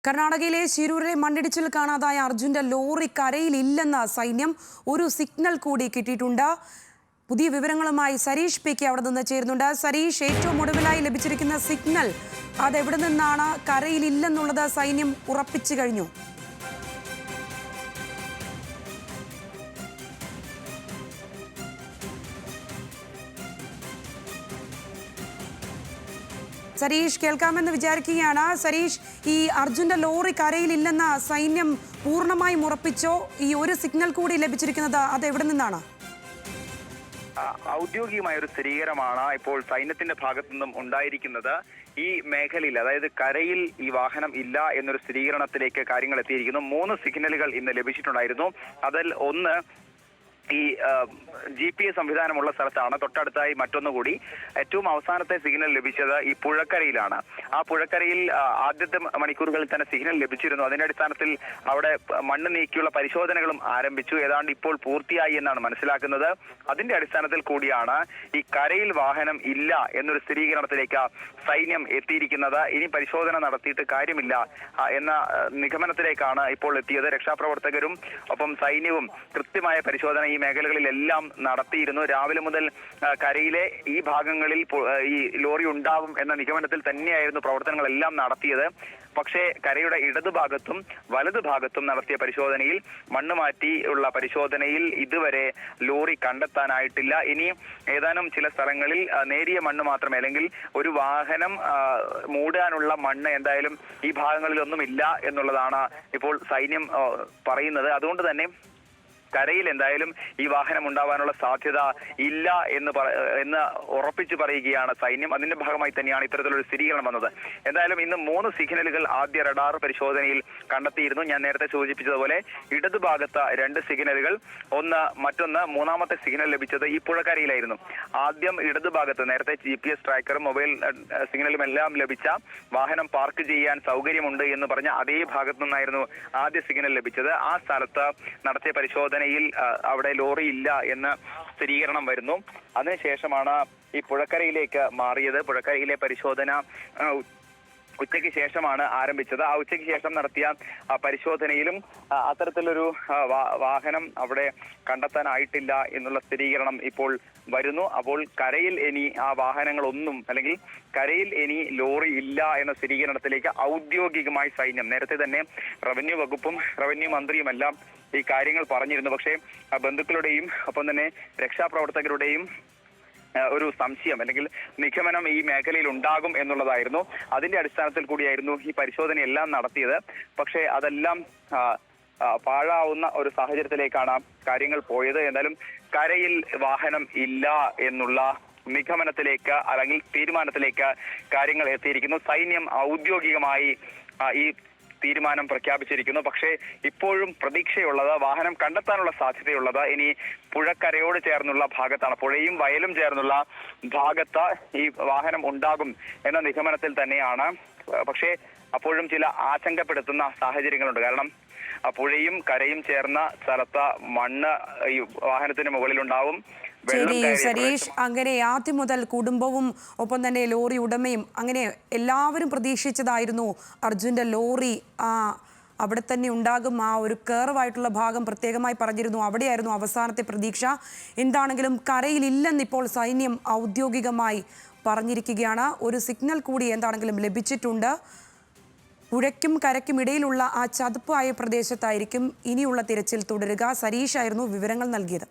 കർണാടകയിലെ ശിരൂരിലെ മണ്ണിടിച്ചിൽ കാണാതായ അർജുന്റെ ലോറി കരയിലില്ലെന്ന സൈന്യം ഒരു സിഗ്നൽ കൂടി കിട്ടിയിട്ടുണ്ട്. പുതിയ വിവരങ്ങളുമായി സരീഷ് പി കെ അവിടെ നിന്ന് ചേരുന്നുണ്ട്. സരീഷ്, ഏറ്റവും ഒടുവിലായി ലഭിച്ചിരിക്കുന്ന സിഗ്നൽ അതെവിടെ നിന്നാണ്? കരയിലില്ലെന്നുള്ളത് സൈന്യം ഉറപ്പിച്ചു കഴിഞ്ഞു. സരീഷ്, കേൾക്കാമെന്ന് വിചാരിക്കുകയാണ്. സരീഷ്, ഈ അർജുന്റെ ലോറി കരയിലില്ലെന്ന സൈന്യം പൂർണ്ണമായും ഉറപ്പിച്ചോ? ഈ ഒരു സിഗ്നൽ കൂടി ലഭിച്ചിരിക്കുന്നത് അത് എവിടെ നിന്നാണ്? ഔദ്യോഗികമായ ഒരു സ്ഥിരീകരണമാണ് ഇപ്പോൾ സൈന്യത്തിന്റെ ഭാഗത്തു നിന്നും ഉണ്ടായിരിക്കുന്നത്. ഈ മേഖലയിൽ, അതായത് കരയിൽ ഈ വാഹനം ഇല്ല എന്നൊരു സ്ഥിരീകരണത്തിലേക്ക് കാര്യങ്ങൾ എത്തിയിരിക്കുന്നു. 3 സിഗ്നലുകൾ ഇന്ന് ലഭിച്ചിട്ടുണ്ടായിരുന്നു. അതിൽ ഒന്ന് ഈ GPS സംവിധാനമുള്ള സ്ഥലത്താണ്. തൊട്ടടുത്തായി മറ്റൊന്നുകൂടി. ഏറ്റവും അവസാനത്തെ സിഗ്നൽ ലഭിച്ചത് ഈ പുഴക്കരയിലാണ്. ആ പുഴക്കരയിൽ ആദ്യത്തെ മണിക്കൂറുകളിൽ തന്നെ സിഗ്നൽ ലഭിച്ചിരുന്നു. അതിന്റെ അടിസ്ഥാനത്തിൽ അവിടെ മണ്ണ് നീക്കിയുള്ള പരിശോധനകളും ആരംഭിച്ചു. ഏതാണ്ട് ഇപ്പോൾ പൂർത്തിയായി എന്നാണ് മനസ്സിലാക്കുന്നത്. അതിന്റെ അടിസ്ഥാനത്തിൽ കൂടിയാണ് ഈ കരയിൽ വാഹനം ഇല്ല എന്നൊരു സ്ഥിരീകരണത്തിലേക്ക് സൈന്യം എത്തിയിരിക്കുന്നത്. ഇനി പരിശോധന നടത്തിയിട്ട് കാര്യമില്ല എന്ന നിഗമനത്തിലേക്കാണ് ഇപ്പോൾ എത്തിയത്. രക്ഷാപ്രവർത്തകരും ഒപ്പം സൈന്യവും കൃത്യമായ പരിശോധന ഈ മേഖലകളിലെല്ലാം നടത്തിയിരുന്നു. രാവിലെ മുതൽ കരയിലെ ഈ ഭാഗങ്ങളിൽ ഈ ലോറി ഉണ്ടാവും എന്ന നിഗമനത്തിൽ തന്നെയായിരുന്നു പ്രവർത്തനങ്ങളെല്ലാം നടത്തിയത്. പക്ഷേ കരയുടെ ഇടതുഭാഗത്തും വലതുഭാഗത്തും നടത്തിയ പരിശോധനയിൽ, മണ്ണ് മാറ്റിയുള്ള പരിശോധനയിൽ ഇതുവരെ ലോറി കണ്ടെത്താനായിട്ടില്ല. ഇനി ഏതാനും ചില സ്ഥലങ്ങളിൽ നേരിയ മണ്ണ് മാത്രമേ, അല്ലെങ്കിൽ ഒരു വാഹനം മൂടാനുള്ള മണ്ണ് എന്തായാലും ഈ ഭാഗങ്ങളിലൊന്നും ഇല്ല എന്നുള്ളതാണ് ഇപ്പോൾ സൈന്യം പറയുന്നത്. അതുകൊണ്ട് തന്നെ കരയിൽ എന്തായാലും ഈ വാഹനം ഉണ്ടാവാനുള്ള സാധ്യത ഇല്ല എന്ന് ഉറപ്പിച്ചു പറയുകയാണ് സൈന്യം. അതിന്റെ ഭാഗമായി തന്നെയാണ് ഇത്തരത്തിലൊരു സ്ഥിരീകരണം വന്നത്. എന്തായാലും ഇന്ന് 3 സിഗ്നലുകൾ ആദ്യ റഡാർ പരിശോധനയിൽ കണ്ടെത്തിയിരുന്നു. ഞാൻ നേരത്തെ സൂചിപ്പിച്ചതുപോലെ ഇടതുഭാഗത്ത് 2 സിഗ്നലുകൾ, മറ്റൊന്ന് മൂന്നാമത്തെ സിഗ്നൽ ലഭിച്ചത് ഈ പുഴക്കരയിലായിരുന്നു. ആദ്യം ഇടതുഭാഗത്ത് നേരത്തെ GPS ട്രാക്കറും മൊബൈൽ സിഗ്നലും എല്ലാം ലഭിച്ച, വാഹനം പാർക്ക് ചെയ്യാൻ സൗകര്യമുണ്ട് എന്ന് പറഞ്ഞ അതേ ഭാഗത്തു നിന്നായിരുന്നു ആദ്യ സിഗ്നൽ ലഭിച്ചത്. ആ സ്ഥലത്ത് നടത്തിയ പരിശോധന അവിടെ ലോറി ഇല്ല എന്ന സ്ഥിരീകരണം വരുന്നു. അതിനുശേഷമാണ് ഈ പുഴക്കരയിലേക്ക് മാറിയത്. പുഴക്കരയിലെ പരിശോധന ഉച്ചയ്ക്ക് ശേഷമാണ് ആരംഭിച്ചത്. ആ ഉച്ചയ്ക്ക് ശേഷം നടത്തിയ പരിശോധനയിലും അത്തരത്തിലൊരു വാഹനം അവിടെ കണ്ടെത്താനായിട്ടില്ല എന്നുള്ള സ്ഥിരീകരണം ഇപ്പോൾ വരുന്നു. അപ്പോൾ കരയിൽ ഇനി ആ വാഹനങ്ങളൊന്നും, അല്ലെങ്കിൽ കരയിൽ ഇനി ലോറി ഇല്ല എന്ന സ്ഥിരീകരണത്തിലേക്ക് ഔദ്യോഗികമായി സൈന്യം, നേരത്തെ തന്നെ റവന്യൂ വകുപ്പും റവന്യൂ മന്ത്രിയുമെല്ലാം ഈ കാര്യങ്ങൾ പറഞ്ഞിരുന്നു. പക്ഷേ ബന്ധുക്കളുടെയും ഒപ്പം തന്നെ രക്ഷാപ്രവർത്തകരുടെയും ഒരു സംശയം, അല്ലെങ്കിൽ നിഗമനം ഈ മേഖലയിൽ ഉണ്ടാകും എന്നുള്ളതായിരുന്നു. അതിന്റെ അടിസ്ഥാനത്തിൽ കൂടിയായിരുന്നു ഈ പരിശോധനയെല്ലാം നടത്തിയത്. പക്ഷേ അതെല്ലാം പാഴാവുന്ന ഒരു സാഹചര്യത്തിലേക്കാണ് കാര്യങ്ങൾ പോയത്. എന്തായാലും കരയിൽ വാഹനം ഇല്ല എന്നുള്ള നിഗമനത്തിലേക്ക്, അല്ലെങ്കിൽ തീരുമാനത്തിലേക്ക് കാര്യങ്ങൾ എത്തിയിരിക്കുന്നു. സൈന്യം ഔദ്യോഗികമായി ഈ തീരുമാനം പ്രഖ്യാപിച്ചിരിക്കുന്നു. പക്ഷേ ഇപ്പോഴും പ്രതീക്ഷയുള്ളത്, വാഹനം കണ്ടെത്താനുള്ള സാധ്യതയുള്ളത് ഇനി പുഴക്കരയോട് ചേർന്നുള്ള ഭാഗത്താണ്. പുഴയും വയലും ചേർന്നുള്ള ഭാഗത്ത് ഈ വാഹനം ഉണ്ടാകും എന്ന നിഗമനത്തിൽ തന്നെയാണ്. പക്ഷേ അപ്പോഴും ചില ആശങ്കപ്പെടുത്തുന്ന സാഹചര്യങ്ങളുണ്ട്. കാരണം പുഴയും കരയും ചേർന്ന സ്ഥലത്ത് മണ്ണ് ഈ വാഹനത്തിന് മുകളിലുണ്ടാവും. ശരി സരീഷ്, അങ്ങനെ ആദ്യം മുതൽ കുടുംബവും ഒപ്പം തന്നെ ലോറി ഉടമയും അങ്ങനെ എല്ലാവരും പ്രതീക്ഷിച്ചതായിരുന്നു അർജുന്റെ ലോറി അവിടെ തന്നെ ഉണ്ടാകും. ആ ഒരു കേർവായിട്ടുള്ള ഭാഗം പ്രത്യേകമായി പറഞ്ഞിരുന്നു. അവിടെയായിരുന്നു അവസാനത്തെ പ്രതീക്ഷ. എന്താണെങ്കിലും കരയിലില്ലെന്ന് ഇപ്പോൾ സൈന്യം ഔദ്യോഗികമായി പറഞ്ഞിരിക്കുകയാണ്. ഒരു സിഗ്നൽ കൂടി എന്താണെങ്കിലും ലഭിച്ചിട്ടുണ്ട്. പുഴയ്ക്കും കരയ്ക്കും ഇടയിലുള്ള ആ ചതുപ്പായ പ്രദേശത്തായിരിക്കും ഇനിയുള്ള തിരച്ചിൽ തുടരുക. സരീഷായിരുന്നു വിവരങ്ങൾ നൽകിയത്.